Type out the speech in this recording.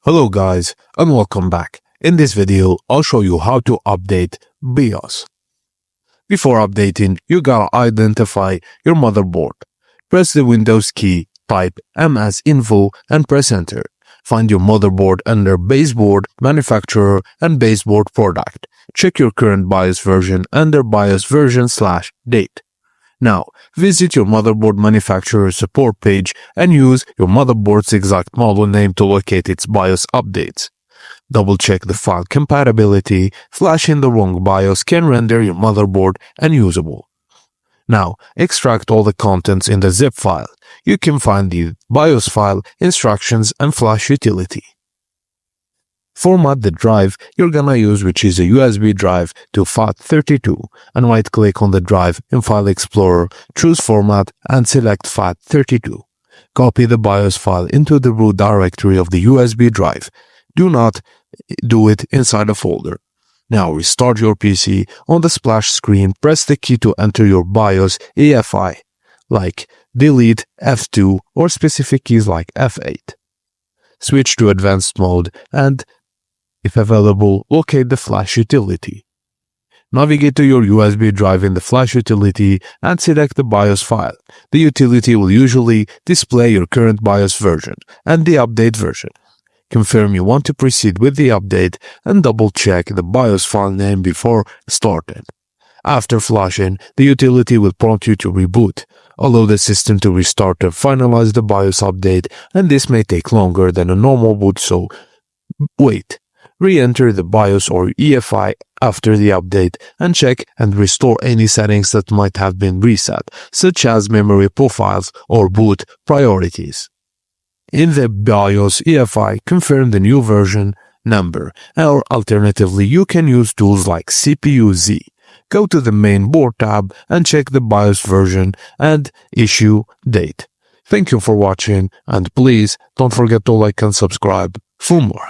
Hello guys and welcome back. In this video, I'll show you how to update BIOS. Before updating, you gotta identify your motherboard. Press the Windows key, type ms-info and press enter. Find your motherboard under baseboard, manufacturer and baseboard product. Check your current BIOS version under BIOS version/date. Now, visit your motherboard manufacturer support page and use your motherboard's exact model name to locate its BIOS updates. Double-check the file compatibility. Flashing the wrong BIOS can render your motherboard unusable. Now, extract all the contents in the zip file. You can find the BIOS file, instructions, and flash utility. Format the drive you're gonna use, which is a USB drive, to FAT32, and right-click on the drive in File Explorer, choose Format, and select FAT32. Copy the BIOS file into the root directory of the USB drive. Do not do it inside a folder. Now restart your PC. On the splash screen, press the key to enter your BIOS EFI, like delete, F2, or specific keys like F8. Switch to advanced mode and, if available, locate the flash utility. Navigate to your USB drive in the flash utility and select the BIOS file. The utility will usually display your current BIOS version and the update version. Confirm you want to proceed with the update and double-check the BIOS file name before starting. After flashing, the utility will prompt you to reboot. Allow the system to restart and finalize the BIOS update, and this may take longer than a normal boot, so wait. Re-enter the BIOS or EFI after the update and check and restore any settings that might have been reset, such as memory profiles or boot priorities. In the BIOS EFI, confirm the new version number, or alternatively, you can use tools like CPU-Z. Go to the main board tab and check the BIOS version and issue date. Thank you for watching, and please don't forget to like and subscribe for more.